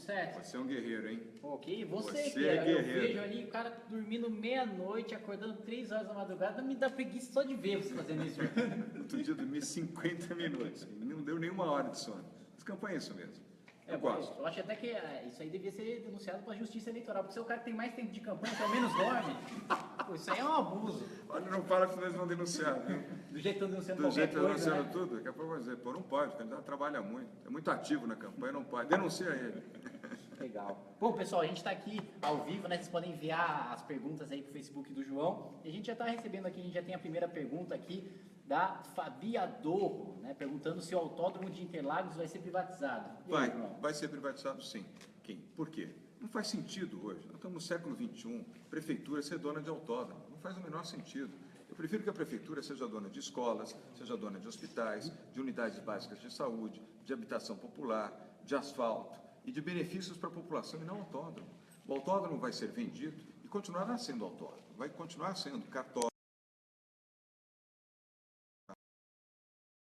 certo? Você é um guerreiro, hein? Ok, você Você que é eu guerreiro. vejo ali o cara dormindo meia-noite, acordando 3 horas da madrugada, me dá preguiça só de ver você fazendo isso. Outro dia eu dormi 50 minutos, não deu nenhuma hora de sono. Mas campanha é isso mesmo. Eu bom, gosto. eu acho até que isso aí devia ser denunciado para a justiça eleitoral, porque se o cara que tem mais tempo de campanha, pelo menos dorme, pô, isso aí é um abuso. Olha, não fala que eles vão denunciar, viu? Do jeito que estão denunciando Do qualquer jeito que coisa, denunciando né? tudo, daqui a pouco vai dizer, pô, não pode, o candidato trabalha muito, é muito ativo na campanha, não pode. Denuncia ele. Legal. Bom, pessoal, a gente está aqui ao vivo, né? Vocês podem enviar as perguntas aí pro Facebook do João. E a gente já está recebendo aqui, a gente já tem a primeira pergunta aqui da Fabia Dorro, né? Perguntando se o autódromo de Interlagos vai ser privatizado. E aí, João? Vai ser privatizado sim. Por quê? Não faz sentido hoje. Nós estamos no século XXI, prefeitura ser dona de autódromo. Não faz o menor sentido. Eu prefiro que a prefeitura seja dona de escolas, seja dona de hospitais, de unidades básicas de saúde, de habitação popular, de asfalto e de benefícios para a população e não autódromo. O autódromo vai ser vendido e continuará sendo autódromo. Vai continuar sendo cartódromo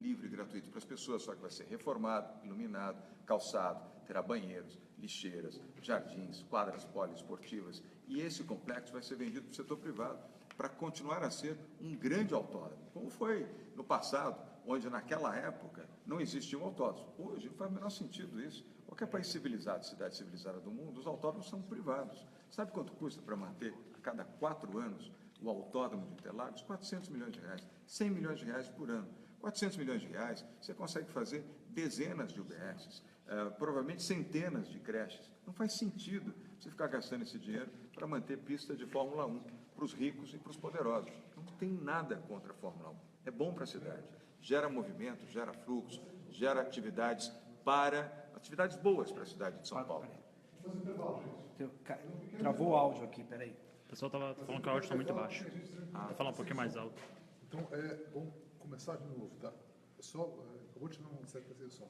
livre e gratuito para as pessoas, só que vai ser reformado, iluminado, calçado, terá banheiros, lixeiras, jardins, quadras poliesportivas, e esse complexo vai ser vendido para o setor privado, para continuar a ser um grande autódromo, como foi no passado, onde naquela época não existiam autódromos. Hoje não faz o menor sentido isso. Qualquer país civilizado, cidade civilizada do mundo, os autódromos são privados. Sabe quanto custa para manter a cada 4 anos o autódromo de Interlagos? 400 milhões de reais, 100 milhões de reais por ano. 400 milhões de reais, você consegue fazer dezenas de UBSs, provavelmente centenas de creches. Não faz sentido você ficar gastando esse dinheiro para manter pista de Fórmula 1 para os ricos e para os poderosos. Não tem nada contra a Fórmula 1. É bom para a cidade. Gera movimento, gera fluxo, gera atividades boas para a cidade de São Paulo. Travou o áudio aqui, peraí. O pessoal estava falando que o áudio está muito baixo. Vou falar um pouquinho mais alto. Então, vamos começar de novo, tá? Pessoal, acabou de tirar uma certa sessão.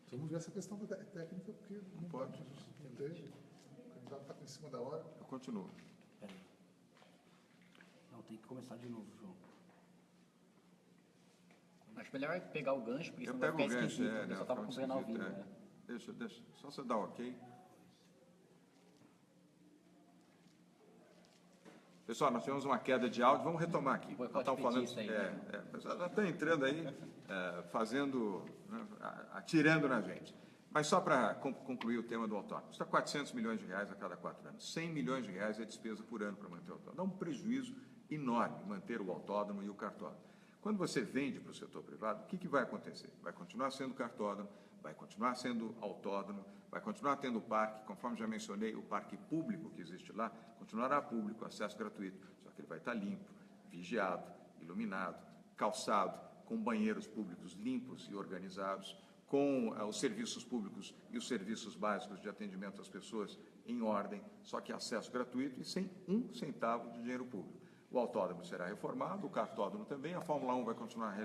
Então, vamos ver essa questão da técnica, porque não pode entender. O candidato está em cima da hora. Eu continuo. Peraí. Não, tem que começar de novo, João. Acho melhor pegar o gancho, porque Eu senão vai pego ficar o gancho, esquisito. Eu só estava fica acompanhando ao esquisito, vivo, né? Deixa. Só você dar ok. Pessoal, nós tivemos uma queda de áudio, vamos retomar aqui. Boicote Nós estamos falando, petista aí, né? o pessoal já está entrando aí, fazendo, né, atirando na gente. Mas só para concluir o tema do autódromo, custa 400 milhões de reais a cada 4 anos. 100 milhões de reais é despesa por ano para manter o autódromo. Dá um prejuízo enorme manter o autódromo e o cartódromo. Quando você vende para o setor privado, o que vai acontecer? Vai continuar sendo cartódromo, vai continuar sendo autódromo, vai continuar tendo o parque, conforme já mencionei, o parque público que existe lá, continuará público, acesso gratuito, só que ele vai estar limpo, vigiado, iluminado, calçado, com banheiros públicos limpos e organizados, com os serviços públicos e os serviços básicos de atendimento às pessoas em ordem, só que acesso gratuito e sem um centavo de dinheiro público. O autódromo será reformado, o cartódromo também, a Fórmula 1 vai continuar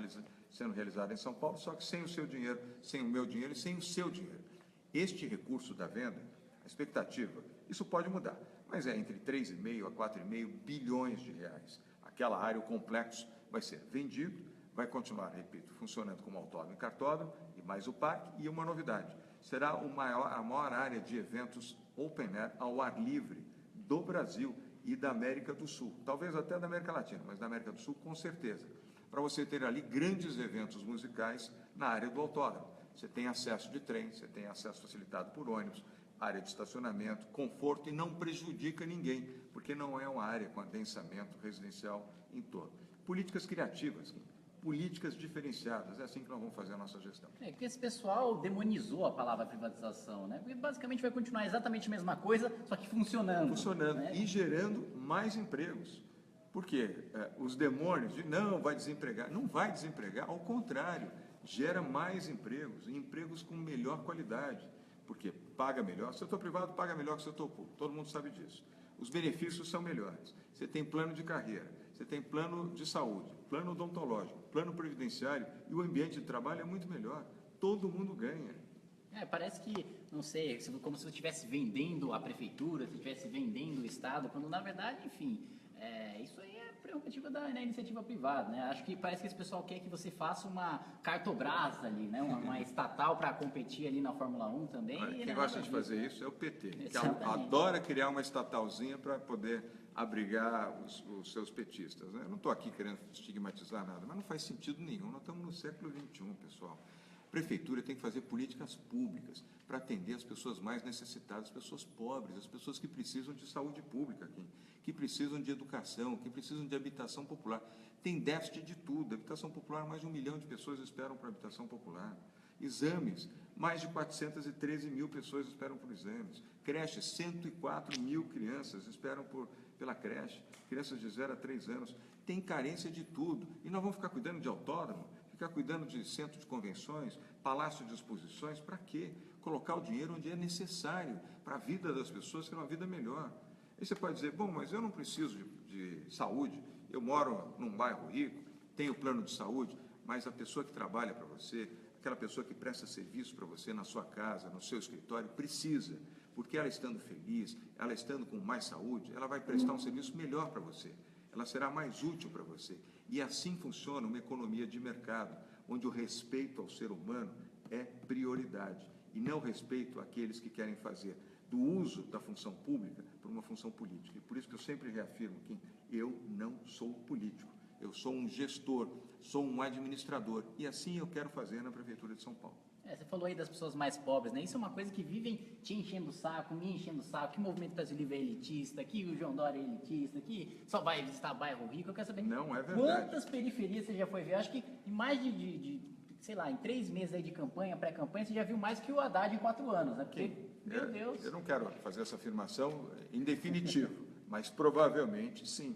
sendo realizada em São Paulo, só que sem o seu dinheiro, sem o meu dinheiro e sem o seu dinheiro. Este recurso da venda, a expectativa, isso pode mudar, mas é entre 3,5 a 4,5 bilhões de reais. Aquela área, o complexo, vai ser vendido, vai continuar, repito, funcionando como autódromo e cartódromo, e mais o parque, e uma novidade, será a maior área de eventos open air ao ar livre do Brasil e da América do Sul, talvez até da América Latina, mas da América do Sul com certeza, para você ter ali grandes eventos musicais na área do autódromo. Você tem acesso de trem, você tem acesso facilitado por ônibus, área de estacionamento, conforto e não prejudica ninguém, porque não é uma área com adensamento residencial em torno. Políticas criativas, políticas diferenciadas, é assim que nós vamos fazer a nossa gestão. Que esse pessoal demonizou a palavra privatização, né? Porque basicamente vai continuar exatamente a mesma coisa, só que funcionando. Funcionando, né? E gerando mais empregos. Porque os demônios de não vai desempregar, não vai desempregar, ao contrário, gera mais empregos, e empregos com melhor qualidade, porque paga melhor, o setor privado paga melhor que o setor público, todo mundo sabe disso. Os benefícios são melhores, você tem plano de carreira, você tem plano de saúde, plano odontológico, plano previdenciário, e o ambiente de trabalho é muito melhor, todo mundo ganha. Parece que, não sei, como se você estivesse vendendo a prefeitura, se estivesse vendendo o Estado, quando na verdade, enfim, isso aí é prerrogativa da iniciativa privada, né? Acho que parece que esse pessoal quer que você faça uma Cartobras ali, né? Uma estatal para competir ali na Fórmula 1 também. Olha, e quem não é gosta nada de fazer disso. isso é o PT, que Exatamente. adora criar uma estatalzinha para poder abrigar os seus petistas, né? Eu não estou aqui querendo estigmatizar nada, mas não faz sentido nenhum. Nós estamos no século XXI, pessoal. A prefeitura tem que fazer políticas públicas para atender as pessoas mais necessitadas, as pessoas pobres, as pessoas que precisam de saúde pública aqui, que precisam de educação, que precisam de habitação popular. Tem déficit de tudo. Habitação popular, mais de 1 milhão de pessoas esperam por habitação popular. Exames, mais de 413 mil pessoas esperam por exames. Creche, 104 mil crianças esperam pela creche, crianças de 0 a 3 anos. Tem carência de tudo. E nós vamos ficar cuidando de autódromo, ficar cuidando de centro de convenções, palácio de exposições, para quê? Colocar o dinheiro onde é necessário para a vida das pessoas ter uma vida melhor. Aí você pode dizer, bom, mas eu não preciso de saúde, eu moro num bairro rico, tenho plano de saúde, mas a pessoa que trabalha para você, aquela pessoa que presta serviço para você na sua casa, no seu escritório, precisa, porque ela estando feliz, ela estando com mais saúde, ela vai prestar um serviço melhor para você, ela será mais útil para você. E assim funciona uma economia de mercado, onde o respeito ao ser humano é prioridade, e não respeito àqueles que querem fazer do uso da função pública por uma função política. E por isso que eu sempre reafirmo que eu não sou político, eu sou um gestor, sou um administrador, e assim eu quero fazer na Prefeitura de São Paulo. Você falou aí das pessoas mais pobres, né? Isso é uma coisa que vivem te enchendo o saco, me enchendo o saco, que o Movimento Brasil Livre é elitista, que o João Dória é elitista, que só vai visitar bairro rico. Eu quero saber Não, é verdade. quantas periferias você já foi ver. Acho que em mais sei lá, em 3 meses aí de campanha, pré-campanha, você já viu mais que o Haddad em 4 anos, né? Porque, meu Deus. Eu não quero fazer essa afirmação em definitivo, mas provavelmente sim.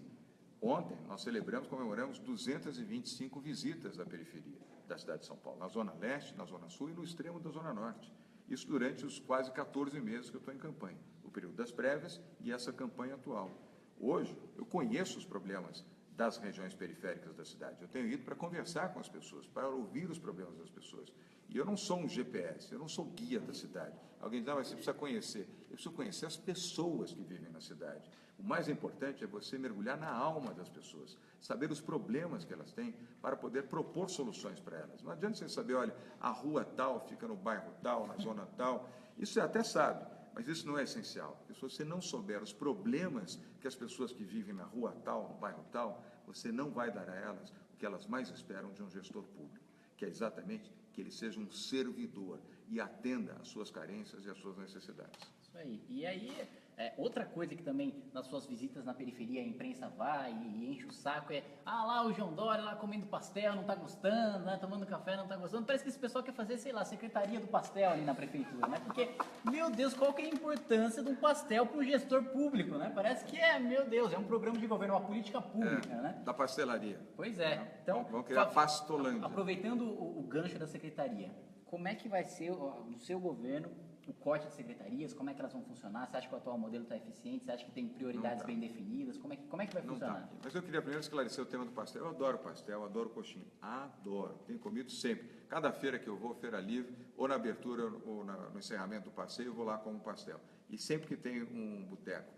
Ontem nós comemoramos 225 visitas à periferia da cidade de São Paulo, na Zona Leste, na Zona Sul e no extremo da Zona Norte. Isso durante os quase 14 meses que eu estou em campanha, o período das prévias e essa campanha atual. Hoje, eu conheço os problemas das regiões periféricas da cidade. Eu tenho ido para conversar com as pessoas, para ouvir os problemas das pessoas. E eu não sou um GPS, eu não sou guia da cidade. Alguém diz, mas você precisa conhecer. Eu preciso conhecer as pessoas que vivem na cidade. O mais importante é você mergulhar na alma das pessoas, saber os problemas que elas têm para poder propor soluções para elas. Não adianta você saber, olha, a rua tal fica no bairro tal, na zona tal. Isso você até sabe, mas isso não é essencial. Porque se você não souber os problemas que as pessoas que vivem na rua tal, no bairro tal, você não vai dar a elas o que elas mais esperam de um gestor público, que é exatamente que ele seja um servidor e atenda às suas carências e às suas necessidades. Isso aí. E aí, outra coisa que também nas suas visitas na periferia a imprensa vai e enche o saco lá o João Dória lá comendo pastel, não está gostando, né? Tomando café, não está gostando. Parece que esse pessoal quer fazer, sei lá, secretaria do pastel ali na prefeitura, né? Porque, meu Deus, qual que é a importância de um pastel para o gestor público, né? Parece que meu Deus, é um programa de governo, uma política pública, né? Da pastelaria. Pois é. Então, vamos criar pastolândia. Aproveitando o gancho da secretaria, como é que vai ser no seu governo o corte de secretarias? Como é que elas vão funcionar? Você acha que o atual modelo está eficiente? Você acha que tem prioridades bem definidas? Como é que vai Não funcionar? tá. Mas eu queria primeiro esclarecer o tema do pastel. Eu adoro pastel, adoro coxinha. Adoro. Tenho comido sempre. Cada feira que eu vou, feira livre, ou na abertura ou no encerramento do passeio, eu vou lá como pastel. E sempre que tem um boteco,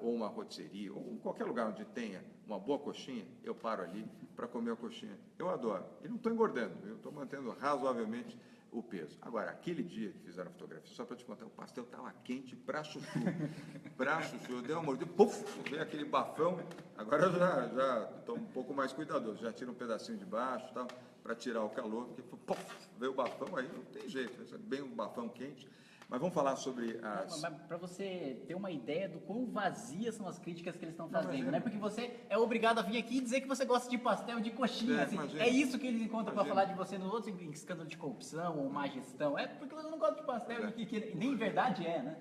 ou uma rotisserie, ou qualquer lugar onde tenha uma boa coxinha, eu paro ali para comer a coxinha. Eu adoro. E não estou engordando, eu estou mantendo razoavelmente o peso. Agora, aquele dia que fizeram a fotografia, só para te contar, o pastel estava quente pra chuchu. Pra chuchu. Eu dei uma mordida, puf, veio aquele bafão. Agora eu já estou um pouco mais cuidadoso, já tiro um pedacinho de baixo, tal, para tirar o calor, porque puf, veio o bafão, aí não tem jeito, bem um bafão quente. Mas vamos falar sobre as... Mas para você ter uma ideia do quão vazias são as críticas que eles estão fazendo, né? Porque você é obrigado a vir aqui e dizer que você gosta de pastel, de coxinha. Assim. É isso que eles encontram para falar de você nos outros, em escândalo de corrupção ou má gestão. É porque você não gosta de pastel, que nem verdade né?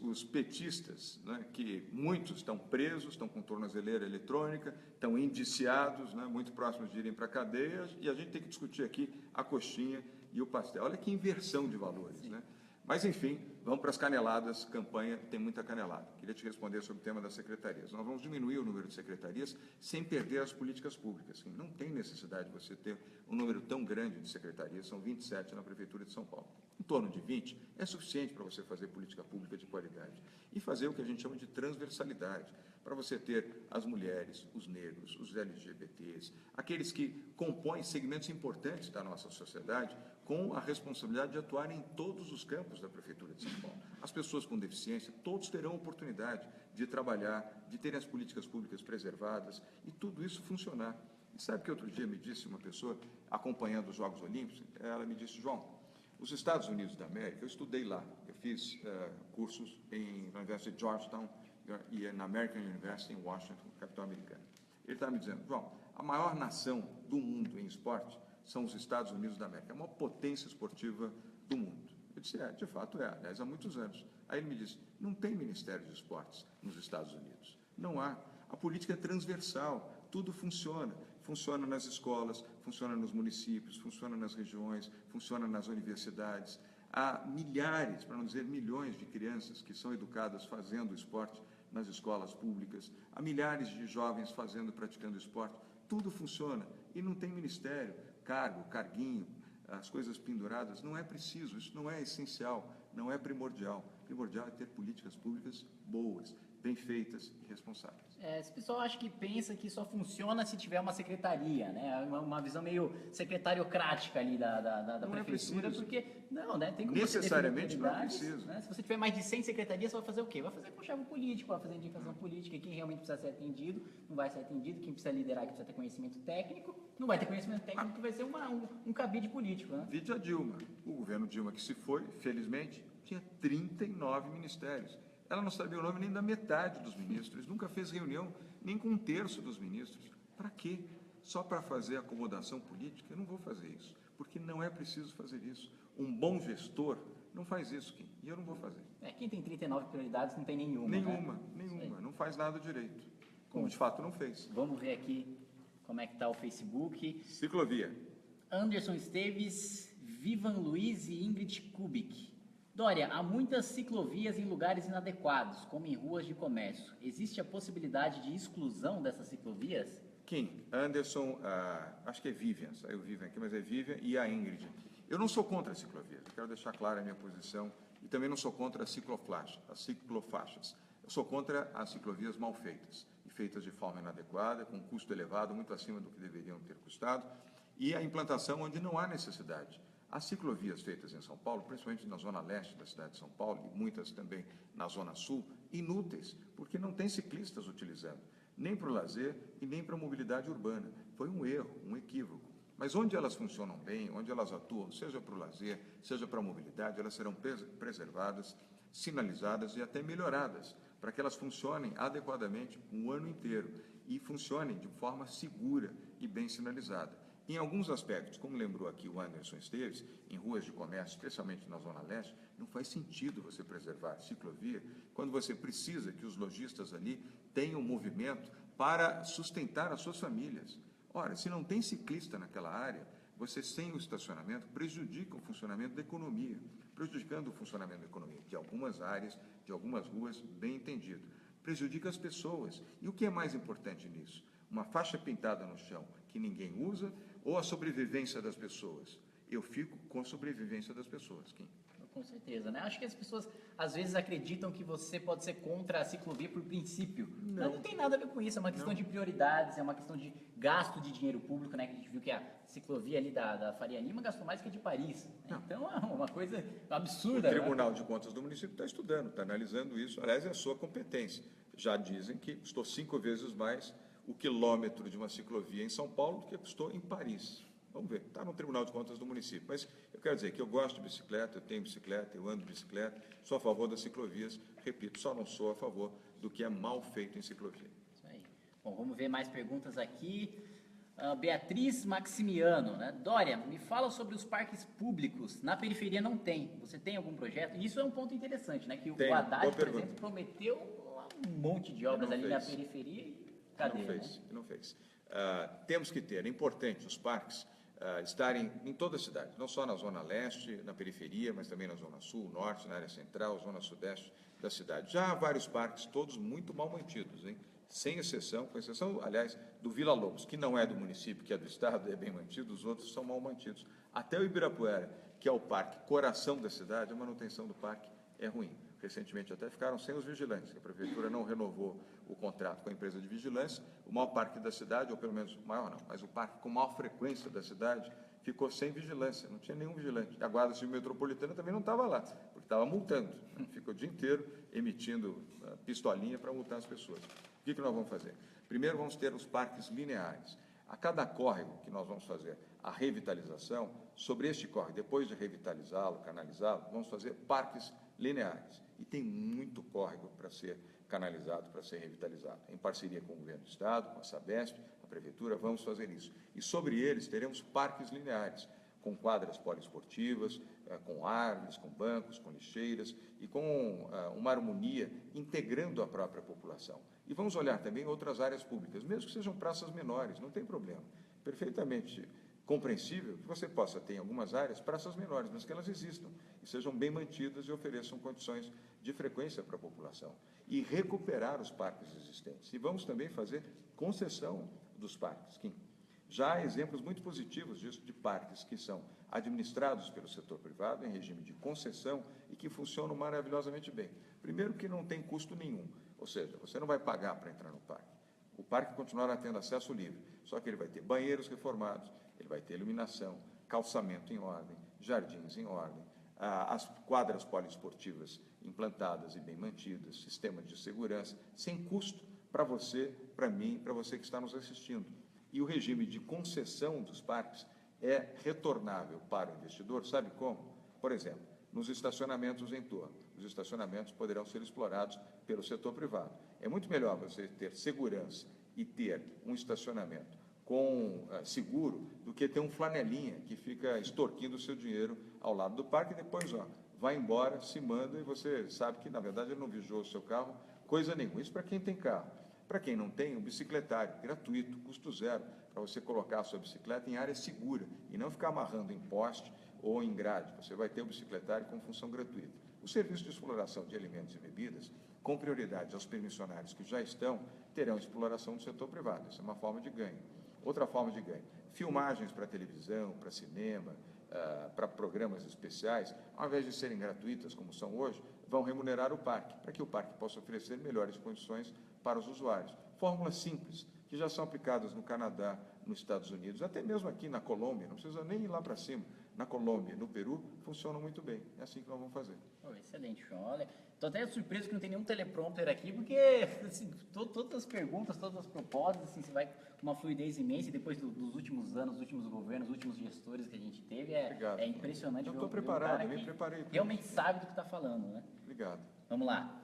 Os petistas, né, que muitos estão presos, estão com tornozeleira eletrônica, estão indiciados, né, muito próximos de irem para cadeias, e a gente tem que discutir aqui a coxinha e o pastel. Olha que inversão de valores, né? Mas, enfim, vamos para as caneladas, campanha tem muita canelada. Queria te responder sobre o tema das secretarias. Nós vamos diminuir o número de secretarias sem perder as políticas públicas. Não tem necessidade de você ter um número tão grande de secretarias, são 27 na Prefeitura de São Paulo. Em torno de 20 é suficiente para você fazer política pública de qualidade e fazer o que a gente chama de transversalidade. para você ter as mulheres, os negros, os LGBTs, aqueles que compõem segmentos importantes da nossa sociedade, com a responsabilidade de atuar em todos os campos da Prefeitura de São Paulo. As pessoas com deficiência, todos terão oportunidade de trabalhar, de terem as políticas públicas preservadas e tudo isso funcionar. E sabe que outro dia me disse uma pessoa, acompanhando os Jogos Olímpicos, ela me disse: João, os Estados Unidos da América, eu estudei lá, eu fiz cursos na Universidade de Georgetown e na American University em Washington, capital americana. Ele estava me dizendo: João, a maior nação do mundo em esporte são os Estados Unidos da América, é a maior potência esportiva do mundo. Eu disse: de fato é, aliás, há muitos anos. Aí ele me disse: não tem Ministério de Esportes nos Estados Unidos, não há. A política é transversal, tudo funciona. Funciona nas escolas, funciona nos municípios, funciona nas regiões, funciona nas universidades. Há milhares, para não dizer milhões, de crianças que são educadas fazendo esporte nas escolas públicas. Há milhares de jovens praticando esporte. Tudo funciona e não tem ministério, cargo, carguinho, as coisas penduradas. Não é preciso, isso não é essencial, não é primordial. Primordial é ter políticas públicas boas, bem feitas e responsáveis. Esse pessoal acha que pensa que só funciona se tiver uma secretaria, né? Uma visão meio secretariocrática ali da Não prefeitura, é preciso. porque não, né? Tem como Necessariamente você não é prioridades, preciso. né? Se você tiver mais de 100 secretarias, você vai fazer o quê? Vai fazer com chave político, vai fazer indicação política. Quem realmente precisa ser atendido não vai ser atendido. Quem precisa liderar, que precisa ter conhecimento técnico, não vai ter conhecimento técnico, que vai ser um cabide político, né? Vide a Dilma. O governo Dilma, que se foi, felizmente, tinha 39 ministérios. Ela não sabia o nome nem da metade dos ministros, nunca fez reunião nem com um terço dos ministros. Para quê? Só para fazer acomodação política? Eu não vou fazer isso, porque não é preciso fazer isso. Um bom gestor não faz isso, Kim, e eu não vou fazer. Quem tem 39 prioridades não tem nenhuma. Nenhuma, né? nenhuma, não faz nada direito, como de fato não fez. Vamos ver aqui como é que está o Facebook. Ciclovia. Anderson Esteves, Vivan Luiz e Ingrid Kubik. Dória, há muitas ciclovias em lugares inadequados, como em ruas de comércio. Existe a possibilidade de exclusão dessas ciclovias? Kim, Anderson, acho que é Vivian, saiu Vivian aqui, mas é Vivian e a Ingrid. Eu não sou contra a ciclovia, quero deixar clara a minha posição, e também não sou contra as ciclofaixas. Eu sou contra as ciclovias mal feitas, e feitas de forma inadequada, com custo elevado, muito acima do que deveriam ter custado, e a implantação onde não há necessidade. As ciclovias feitas em São Paulo, principalmente na zona leste da cidade de São Paulo, e muitas também na zona sul, inúteis, porque não tem ciclistas utilizando, nem para o lazer e nem para a mobilidade urbana. Foi um erro, um equívoco. Mas onde elas funcionam bem, onde elas atuam, seja para o lazer, seja para a mobilidade, elas serão preservadas, sinalizadas e até melhoradas, para que elas funcionem adequadamente um ano inteiro e funcionem de forma segura e bem sinalizada. Em alguns aspectos, como lembrou aqui o Anderson Esteves, em ruas de comércio, especialmente na Zona Leste, não faz sentido você preservar a ciclovia quando você precisa que os lojistas ali tenham movimento para sustentar as suas famílias. Ora, se não tem ciclista naquela área, você sem o estacionamento prejudica o funcionamento da economia, prejudicando o funcionamento da economia de algumas áreas, de algumas ruas, bem entendido. Prejudica as pessoas. E o que é mais importante nisso? Uma faixa pintada no chão que ninguém usa ou a sobrevivência das pessoas? Eu fico com a sobrevivência das pessoas, Kim. Com certeza, né? Acho que as pessoas às vezes acreditam que você pode ser contra a ciclovia por princípio. Mas não tem nada a ver com isso, é uma questão de prioridades, é uma questão de gasto de dinheiro público, né? Que a gente viu que a ciclovia ali da Faria Lima gastou mais que a de Paris. Né? Então é uma coisa absurda. O Tribunal de Contas do município está estudando, está analisando isso. Aliás, é a sua competência. Já dizem que custou 5 vezes mais o quilômetro de uma ciclovia em São Paulo do que custou em Paris. Vamos ver, está no Tribunal de Contas do município. Mas eu quero dizer que eu gosto de bicicleta, eu tenho bicicleta, eu ando de bicicleta, sou a favor das ciclovias, repito, só não sou a favor do que é mal feito em ciclovia. Isso aí. Bom, vamos ver mais perguntas aqui. Beatriz Maximiano, né? Dória, me fala sobre os parques públicos. Na periferia não tem. Você tem algum projeto? E isso é um ponto interessante, né? Que o Haddad, por exemplo, prometeu um monte de obras ali na periferia e cadê? Não fez. Temos que ter, é importante os parques estarem em toda a cidade, não só na zona leste, na periferia, mas também na zona sul, norte, na área central, zona sudeste da cidade. Já há vários parques, todos muito mal mantidos, hein? Sem exceção, com exceção, aliás, do Vila Lobos, que não é do município, que é do estado, é bem mantido, os outros são mal mantidos. Até o Ibirapuera, que é o parque coração da cidade, a manutenção do parque é ruim. recentemente até ficaram sem os vigilantes, que a Prefeitura não renovou o contrato com a empresa de vigilância. O maior parque da cidade, ou pelo menos, maior não, mas o parque com maior frequência da cidade, ficou sem vigilância, não tinha nenhum vigilante. A Guarda Civil Metropolitana também não estava lá, porque estava multando, né? Fica o dia inteiro emitindo pistolinha para multar as pessoas. O que nós vamos fazer? Primeiro, vamos ter os parques lineares. A cada córrego que nós vamos fazer a revitalização, sobre este córrego, depois de revitalizá-lo, canalizá-lo, vamos fazer parques lineares. E tem muito córrego para ser canalizado, para ser revitalizado. Em parceria com o Governo do Estado, com a Sabesp, a Prefeitura, vamos fazer isso. E sobre eles teremos parques lineares, com quadras poliesportivas, com árvores, com bancos, com lixeiras e com uma harmonia integrando a própria população. E vamos olhar também outras áreas públicas, mesmo que sejam praças menores, não tem problema. Perfeitamente compreensível que você possa ter em algumas áreas praças menores, mas que elas existam e sejam bem mantidas e ofereçam condições de frequência para a população. E recuperar os parques existentes. E vamos também fazer concessão dos parques, Kim. Já há exemplos muito positivos disso, de parques que são administrados pelo setor privado, em regime de concessão, e que funcionam maravilhosamente bem. Primeiro, que não tem custo nenhum, ou seja, você não vai pagar para entrar no parque. O parque continuará tendo acesso livre, só que ele vai ter banheiros reformados, ele vai ter iluminação, calçamento em ordem, jardins em ordem, as quadras poliesportivas implantadas e bem mantidas, sistema de segurança, sem custo para você, para mim, para você que está nos assistindo. E o regime de concessão dos parques é retornável para o investidor, sabe como? Por exemplo, nos estacionamentos em torno. Os estacionamentos poderão ser explorados pelo setor privado. É muito melhor você ter segurança e ter um estacionamento com seguro do que ter um flanelinha que fica extorquindo o seu dinheiro ao lado do parque e depois vai embora, se manda e você sabe que, na verdade, ele não vigiou o seu carro, coisa nenhuma. Isso para quem tem carro. Para quem não tem, um bicicletário gratuito, custo zero, para você colocar a sua bicicleta em área segura e não ficar amarrando em poste ou em grade. Você vai ter o bicicletário com função gratuita. O serviço de exploração de alimentos e bebidas, com prioridade aos permissionários que já estão, terão exploração do setor privado. Isso é uma forma de ganho. Outra forma de ganho, filmagens para televisão, para cinema, para programas especiais, ao invés de serem gratuitas, como são hoje, vão remunerar o parque, para que o parque possa oferecer melhores condições para os usuários. Fórmulas simples, que já são aplicadas no Canadá, nos Estados Unidos, até mesmo aqui na Colômbia, não precisa nem ir lá para cima. Na Colômbia, no Peru, funcionam muito bem. É assim que nós vamos fazer. Oh, excelente, João. Olha, estou até surpreso que não tem nenhum teleprompter aqui, porque assim, todas as perguntas, todas as propostas, assim, você vai com uma fluidez imensa, e depois dos últimos anos, dos últimos governos, dos últimos gestores que a gente teve, é impressionante. Eu estou preparado, eu me preparei. Realmente sabe do que está falando, né? Obrigado. Vamos lá.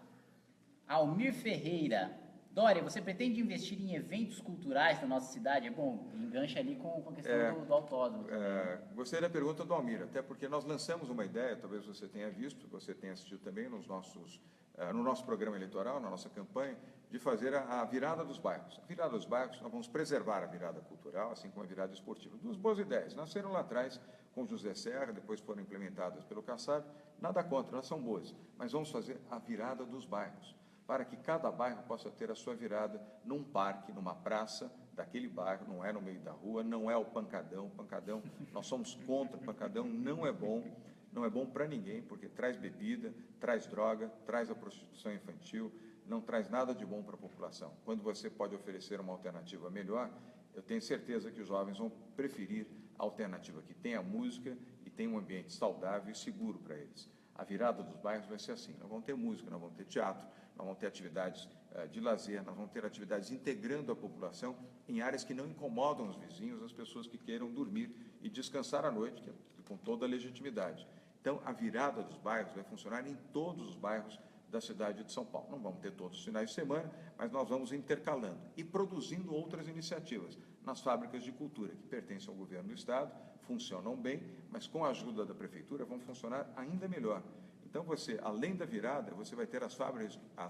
Almir Ferreira. Dória, você pretende investir em eventos culturais na nossa cidade? É bom, engancha ali com a questão do autódromo. Gostei da pergunta do Almir, até porque nós lançamos uma ideia, talvez você tenha visto, você tenha assistido também no nosso programa eleitoral, na nossa campanha, de fazer a virada dos bairros. A virada dos bairros, nós vamos preservar a virada cultural, assim como a virada esportiva. Duas boas ideias, nasceram lá atrás com José Serra, depois foram implementadas pelo Kassab, nada contra, elas são boas, mas vamos fazer a virada dos bairros, para que cada bairro possa ter a sua virada num parque, numa praça daquele bairro, não é no meio da rua, não é o pancadão, nós somos contra o pancadão, não é bom para ninguém, porque traz bebida, traz droga, traz a prostituição infantil, não traz nada de bom para a população. Quando você pode oferecer uma alternativa melhor, eu tenho certeza que os jovens vão preferir a alternativa que tem a música e tem um ambiente saudável e seguro para eles. A virada dos bairros vai ser assim, nós vamos ter música, nós vamos ter teatro, nós vamos ter atividades de lazer, nós vamos ter atividades integrando a população em áreas que não incomodam os vizinhos, as pessoas que queiram dormir e descansar à noite, com toda a legitimidade. Então, a virada dos bairros vai funcionar em todos os bairros da cidade de São Paulo. Não vamos ter todos os finais de semana, mas nós vamos intercalando e produzindo outras iniciativas nas fábricas de cultura, que pertencem ao governo do Estado, funcionam bem, mas com a ajuda da Prefeitura vão funcionar ainda melhor. Então, você, além da virada, você vai ter as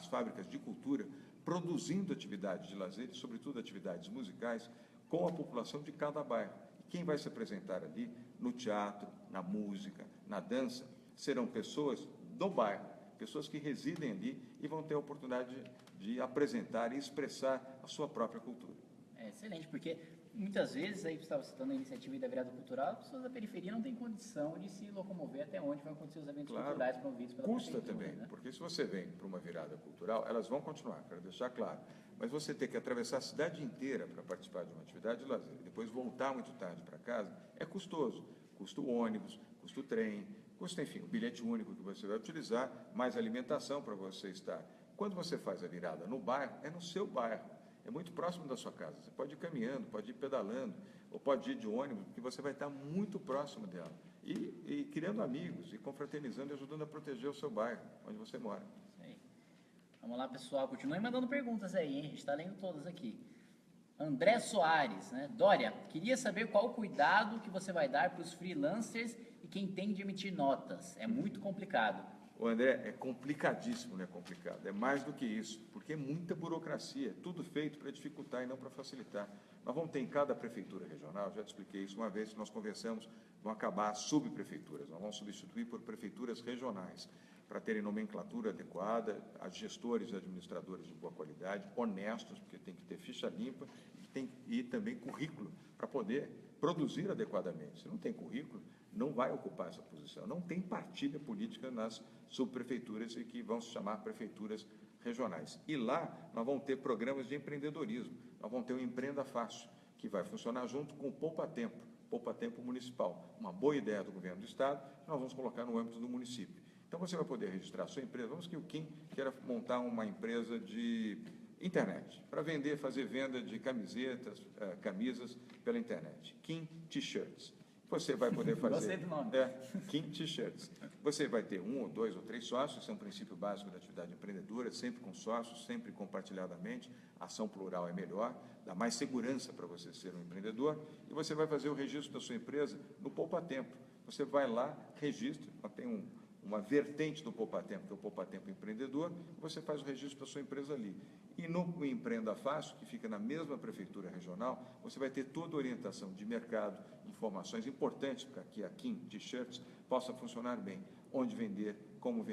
fábricas de cultura produzindo atividades de lazer e, sobretudo, atividades musicais com a população de cada bairro. E quem vai se apresentar ali, no teatro, na música, na dança, serão pessoas do bairro, pessoas que residem ali e vão ter a oportunidade de apresentar e expressar a sua própria cultura. Excelente, porque muitas vezes, aí você estava citando a iniciativa da virada cultural, as pessoas da periferia não têm condição de se locomover até onde vão acontecer os eventos Claro. culturais promovidos pela Custa prefeitura, também, né? porque se você vem para uma virada cultural, elas vão continuar, quero deixar claro. Mas você ter que atravessar a cidade inteira para participar de uma atividade de lazer e depois voltar muito tarde para casa, é custoso. Custa o ônibus, custa o trem, custa, enfim, o bilhete único que você vai utilizar, mais alimentação para você estar. Quando você faz a virada no bairro, é no seu bairro, é muito próximo da sua casa. Você pode ir caminhando, pode ir pedalando, ou pode ir de ônibus, porque você vai estar muito próximo dela. E criando amigos, e confraternizando e ajudando a proteger o seu bairro, onde você mora. Isso aí. Vamos lá, pessoal. Continue mandando perguntas aí, hein? A gente está lendo todas aqui. André Soares, né? Dória, queria saber qual o cuidado que você vai dar para os freelancers e quem tem de emitir notas. É muito complicado. O André, é complicadíssimo, não é complicado. É mais do que isso, porque é muita burocracia, tudo feito para dificultar e não para facilitar. Nós vamos ter em cada prefeitura regional, já te expliquei isso uma vez, nós conversamos, vão acabar as subprefeituras, nós vamos substituir por prefeituras regionais, para terem nomenclatura adequada, a gestores e administradores de boa qualidade, honestos, porque tem que ter ficha limpa, e também currículo, para poder produzir adequadamente. Se não tem currículo, não vai ocupar essa posição. Não tem partilha política nas subprefeituras e que vão se chamar prefeituras regionais. E lá nós vamos ter programas de empreendedorismo. Nós vamos ter o Empreenda Fácil, que vai funcionar junto com o Poupa Tempo Municipal. Uma boa ideia do governo do Estado, nós vamos colocar no âmbito do município. Então, você vai poder registrar a sua empresa. Vamos que o Kim queira montar uma empresa de internet, para vender, fazer venda de camisetas, camisas pela internet. Kim T-shirts. Você vai poder fazer... Gostei do nome. Kim T-shirts. Você vai ter 1 ou 2 ou 3 sócios, isso é um princípio básico da atividade empreendedora, sempre com sócios, sempre compartilhadamente, ação plural é melhor, dá mais segurança para você ser um empreendedor, e você vai fazer o registro da sua empresa no Poupa Tempo. Você vai lá, registra, tem uma vertente do Poupa Tempo, que é o Poupa Tempo Empreendedor, e você faz o registro da sua empresa ali. E no Empreenda Fácil, que fica na mesma prefeitura regional, você vai ter toda a orientação de mercado, informações importantes para que a Kim T-shirts possa funcionar bem. Onde vender, como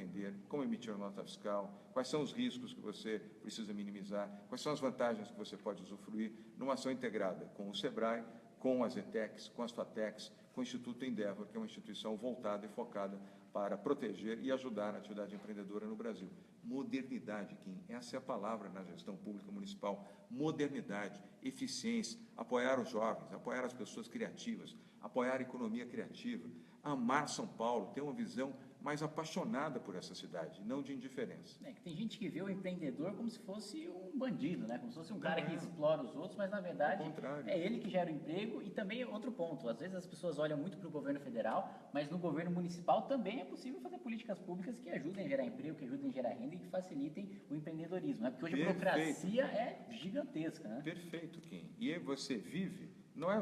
emitir uma nota fiscal, quais são os riscos que você precisa minimizar, quais são as vantagens que você pode usufruir numa ação integrada com o SEBRAE, com as ETECs, com as FATECs, com o Instituto Endeavor, que é uma instituição voltada e focada para proteger e ajudar a atividade empreendedora no Brasil. Modernidade, Kim, essa é a palavra na gestão pública municipal. Modernidade, eficiência, apoiar os jovens, apoiar as pessoas criativas, apoiar a economia criativa, amar São Paulo, ter uma visão mais apaixonada por essa cidade, não de indiferença. Tem gente que vê o empreendedor como se fosse um bandido, né? Como se fosse um cara que explora os outros, mas na verdade é ele que gera o emprego. E também outro ponto, às vezes as pessoas olham muito para o governo federal, mas no governo municipal também é possível fazer políticas públicas que ajudem a gerar emprego, que ajudem a gerar renda e que facilitem o empreendedorismo, né? Porque hoje a burocracia é gigantesca, né? Perfeito, Kim. E você vive,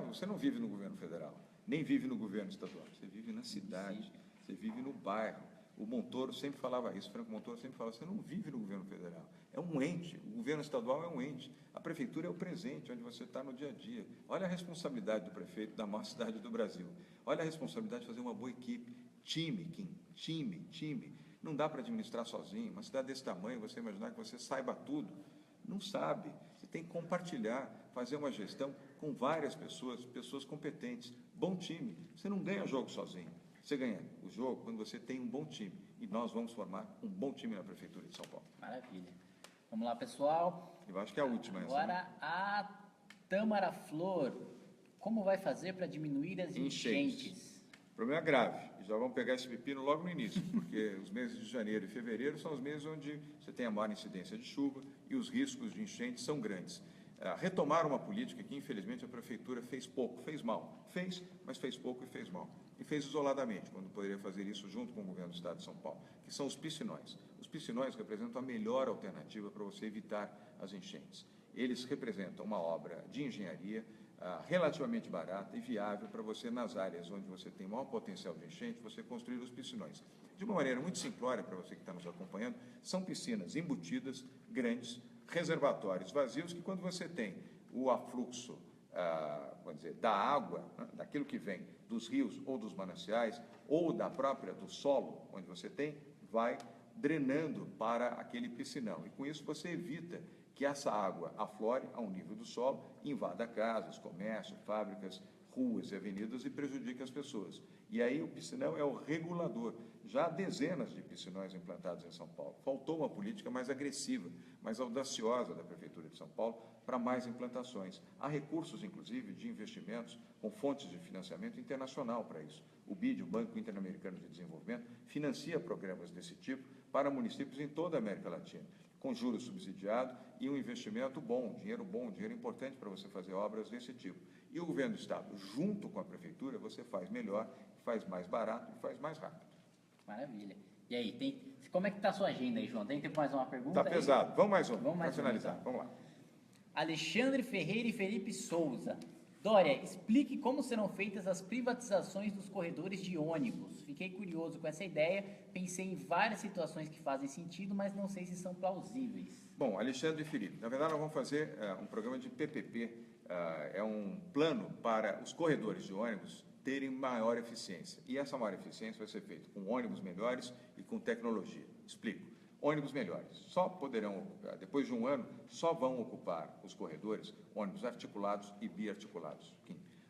você não vive no governo federal, nem vive no governo estadual, você vive na cidade. Você vive no bairro. O Montoro sempre falava isso, Franco Montoro sempre falava, você não vive no governo federal, é um ente, o governo estadual é um ente, a prefeitura é o presente, onde você está no dia a dia. Olha a responsabilidade do prefeito da maior cidade do Brasil, olha a responsabilidade de fazer uma boa equipe, time, Kim, time. Não dá para administrar sozinho, uma cidade desse tamanho, você imaginar que você saiba tudo, não sabe, você tem que compartilhar, fazer uma gestão com várias pessoas competentes, bom time, você não ganha jogo sozinho. Você ganha o jogo quando você tem um bom time. E nós vamos formar um bom time na Prefeitura de São Paulo. Maravilha. Vamos lá, pessoal. Eu acho que é a última. Agora, essa, né? a Tâmara Flor. Como vai fazer para diminuir as enchentes? O problema é grave. E já vamos pegar esse pepino logo no início, porque os meses de janeiro e fevereiro são os meses onde você tem a maior incidência de chuva e os riscos de enchentes são grandes. Retomar uma política que, infelizmente, a Prefeitura fez pouco, fez mal. Mas fez pouco e fez mal. E fez isoladamente, quando poderia fazer isso junto com o governo do Estado de São Paulo, que são os piscinões. Os piscinões representam a melhor alternativa para você evitar as enchentes. Eles representam uma obra de engenharia relativamente barata e viável para você, nas áreas onde você tem maior potencial de enchente, você construir os piscinões. De uma maneira muito simplória, para você que está nos acompanhando, são piscinas embutidas, grandes, reservatórios vazios, que quando você tem o afluxo, vamos dizer, da água, né, daquilo que vem dos rios ou dos mananciais, ou do solo, onde você tem, vai drenando para aquele piscinão. E com isso você evita que essa água aflore ao nível do solo, invada casas, comércios, fábricas, ruas e avenidas e prejudique as pessoas. E aí o piscinão é o regulador. Já há dezenas de piscinões implantados em São Paulo. Faltou uma política mais agressiva, mais audaciosa da Prefeitura de São Paulo para mais implantações. Há recursos, inclusive, de investimentos com fontes de financiamento internacional para isso. O BID, o Banco Interamericano de Desenvolvimento, financia programas desse tipo para municípios em toda a América Latina, com juros subsidiados e um investimento bom, dinheiro importante para você fazer obras desse tipo. E o governo do Estado, junto com a Prefeitura, você faz melhor, faz mais barato e faz mais rápido. Maravilha. E aí, como é que está a sua agenda aí, João? Tem tempo mais uma pergunta? Está pesado. Vamos mais um, para finalizar. Então. Vamos lá. Alexandre Ferreira e Felipe Souza. Dória, explique como serão feitas as privatizações dos corredores de ônibus. Fiquei curioso com essa ideia, pensei em várias situações que fazem sentido, mas não sei se são plausíveis. Bom, Alexandre e Felipe, na verdade nós vamos fazer um programa de PPP, é um plano para os corredores de ônibus terem maior eficiência. E essa maior eficiência vai ser feita com ônibus melhores e com tecnologia. Explico. Ônibus melhores. Só poderão, depois de um ano, só vão ocupar os corredores ônibus articulados e biarticulados.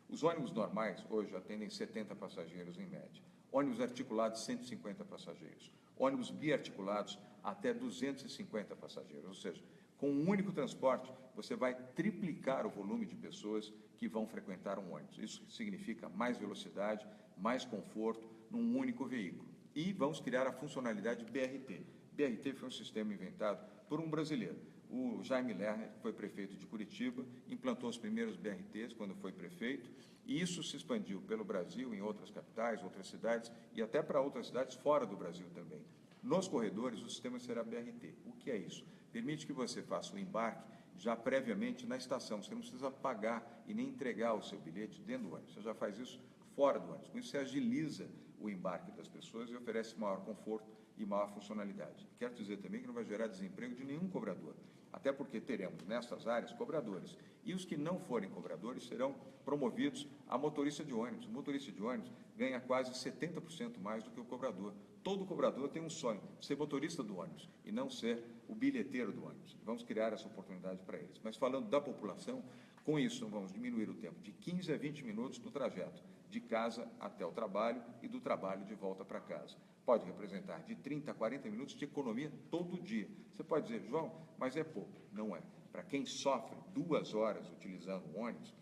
Os ônibus normais, hoje, atendem 70 passageiros em média. Ônibus articulados, 150 passageiros. Ônibus biarticulados, até 250 passageiros. Ou seja, com um único transporte, você vai triplicar o volume de pessoas que vão frequentar um ônibus. Isso significa mais velocidade, mais conforto num único veículo. E vamos criar a funcionalidade BRT. BRT foi um sistema inventado por um brasileiro. O Jaime Lerner, que foi prefeito de Curitiba, implantou os primeiros BRTs quando foi prefeito, e isso se expandiu pelo Brasil, em outras capitais, outras cidades, e até para outras cidades fora do Brasil também. Nos corredores, o sistema será BRT. O que é isso? Permite que você faça o embarque já previamente na estação. Você não precisa pagar e nem entregar o seu bilhete dentro do ônibus. Você já faz isso fora do ônibus. Com isso, você agiliza o embarque das pessoas e oferece maior conforto e maior funcionalidade. Quero dizer também que não vai gerar desemprego de nenhum cobrador, até porque teremos nessas áreas cobradores. E os que não forem cobradores serão promovidos a motorista de ônibus. O motorista de ônibus ganha quase 70% mais do que o cobrador. Todo cobrador tem um sonho, ser motorista do ônibus e não ser o bilheteiro do ônibus. Vamos criar essa oportunidade para eles. Mas falando da população, com isso vamos diminuir o tempo de 15 a 20 minutos do trajeto, de casa até o trabalho e do trabalho de volta para casa. Pode representar de 30 a 40 minutos de economia todo dia. Você pode dizer, João, mas é pouco. Não é. Para quem sofre 2 horas utilizando o ônibus,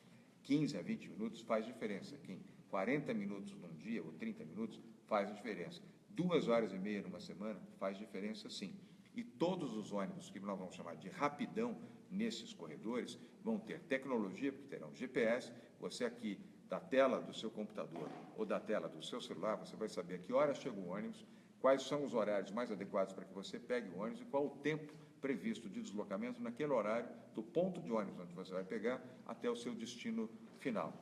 15 a 20 minutos faz diferença. Quem 40 minutos num dia ou 30 minutos faz diferença. 2 horas e meia numa semana faz diferença, sim. E todos os ônibus que nós vamos chamar de rapidão nesses corredores vão ter tecnologia, porque terão GPS. Você aqui, da tela do seu computador ou da tela do seu celular, você vai saber a que hora chega o ônibus, quais são os horários mais adequados para que você pegue o ônibus e qual o tempo previsto de deslocamento naquele horário, do ponto de ônibus onde você vai pegar até o seu destino final.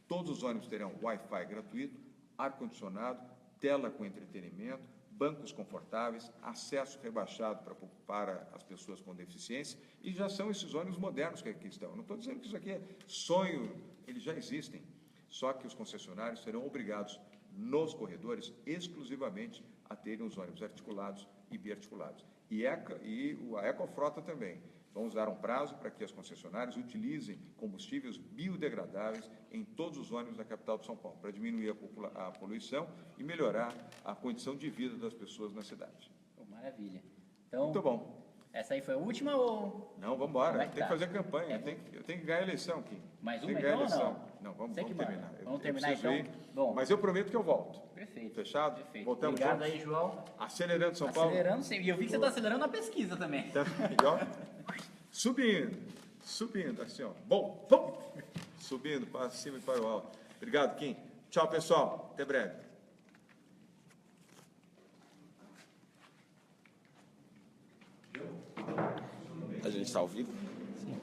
Todos os ônibus terão Wi-Fi gratuito, ar-condicionado, tela com entretenimento, bancos confortáveis, acesso rebaixado para as pessoas com deficiência, e já são esses ônibus modernos que aqui estão. Eu não estou dizendo que isso aqui é sonho, eles já existem. Só que os concessionários serão obrigados, nos corredores, exclusivamente a terem os ônibus articulados e biarticulados. E a Ecofrota também. Vamos dar um prazo para que as concessionárias utilizem combustíveis biodegradáveis em todos os ônibus da capital de São Paulo, para diminuir a poluição e melhorar a condição de vida das pessoas na cidade. Maravilha. Então, muito bom. Essa aí foi a última ou... Não, vamos embora. Tem que fazer campanha. É, eu tenho que ganhar a eleição aqui. Mais uma então ou não? Não, vamos terminar. Vamos terminar então? Bom. Mas eu prometo que eu volto. Perfeito. Fechado? Perfeito. Voltamos Obrigado juntos? aí, João. Acelerando São Paulo. Acelerando sempre. E eu vi que você está acelerando a pesquisa também. Tá igual? Subindo, assim, ó. Bom, subindo para cima e para o alto. Obrigado, Kim. Tchau, pessoal. Até breve. A gente está ao vivo? Sim.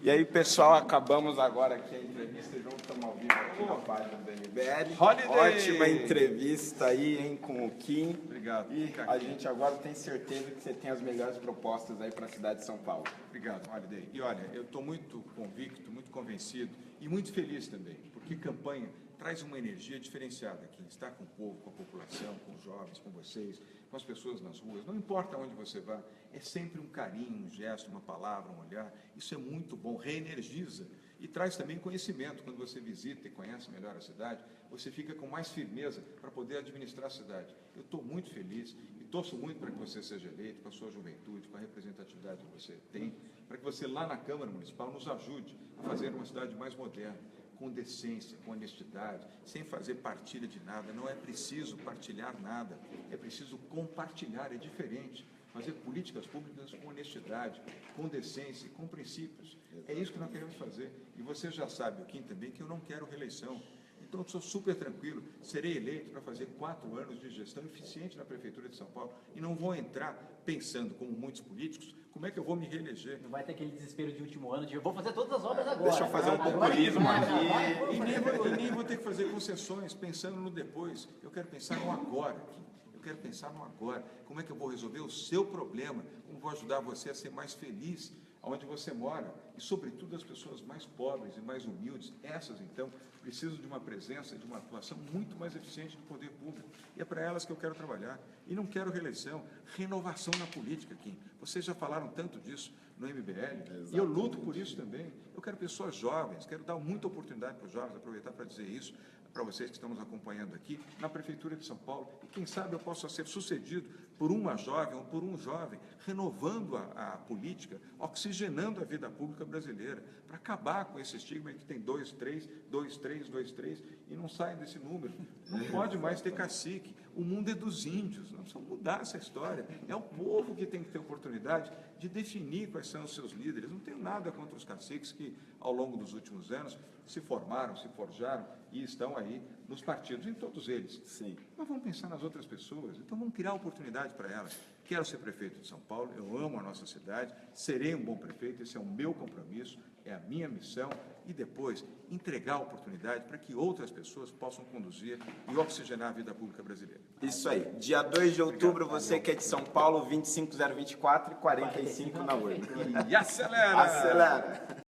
E aí, pessoal, acabamos agora aqui a entrevista. João, estamos ao vivo aqui na página do MBL. Holiday! Ótima entrevista aí, hein, com o Kim. Obrigado. E a gente agora tem certeza que você tem as melhores propostas aí para a cidade de São Paulo. Obrigado, Holiday. E olha, eu estou muito convicto, muito convencido e muito feliz também, porque campanha traz uma energia diferenciada aqui, estar com o povo, com a população, com os jovens, com vocês, com as pessoas nas ruas, não importa onde você vá, é sempre um carinho, um gesto, uma palavra, um olhar, isso é muito bom, reenergiza e traz também conhecimento. Quando você visita e conhece melhor a cidade, você fica com mais firmeza para poder administrar a cidade. Eu estou muito feliz e torço muito para que você seja eleito, com a sua juventude, com a representatividade que você tem, para que você lá na Câmara Municipal nos ajude a fazer uma cidade mais moderna, com decência, com honestidade, sem fazer partilha de nada. Não é preciso partilhar nada, é preciso compartilhar, é diferente. Fazer políticas públicas com honestidade, com decência, com princípios. É isso que nós queremos fazer. E você já sabe, o Kim também, que eu não quero reeleição. Então, eu sou super tranquilo, serei eleito para fazer 4 anos de gestão eficiente na Prefeitura de São Paulo e não vou entrar pensando, como muitos políticos, como é que eu vou me reeleger. Não vai ter aquele desespero de último ano de eu vou fazer todas as obras agora. Deixa eu fazer um populismo aqui. E nem vou ter que fazer concessões pensando no depois. Eu quero pensar no agora, Kim. Eu quero pensar no agora. Como é que eu vou resolver o seu problema? Como vou ajudar você a ser mais feliz onde você mora? E, sobretudo, as pessoas mais pobres e mais humildes, essas, então, precisam de uma presença, de uma atuação muito mais eficiente do poder público. E é para elas que eu quero trabalhar. E não quero reeleição, renovação na política, Kim. Vocês já falaram tanto disso no MBL, e eu luto por isso também. Eu quero pessoas jovens, quero dar muita oportunidade para os jovens, aproveitar para dizer isso para vocês que estão nos acompanhando aqui, na Prefeitura de São Paulo, e quem sabe eu possa ser sucedido por uma jovem ou por um jovem, renovando a política, oxigenando a vida pública brasileira, para acabar com esse estigma que tem 2, 3, 2, 3, 2, 3, e não saem desse número. Não pode mais ter cacique. O mundo é dos índios, nós precisamos mudar essa história. É o povo que tem que ter oportunidade de definir quais são os seus líderes. Não tenho nada contra os caciques que, ao longo dos últimos anos, se formaram, se forjaram e estão aí nos partidos, em todos eles. Sim. Mas vamos pensar nas outras pessoas, então vamos criar oportunidade para elas. Quero ser prefeito de São Paulo, eu amo a nossa cidade, serei um bom prefeito, esse é o meu compromisso, é a minha missão, e depois entregar a oportunidade para que outras pessoas possam conduzir e oxigenar a vida pública brasileira. Isso aí. Dia 2 de outubro, você que é de São Paulo, 25024 e 45 na urna. E acelera! Acelera!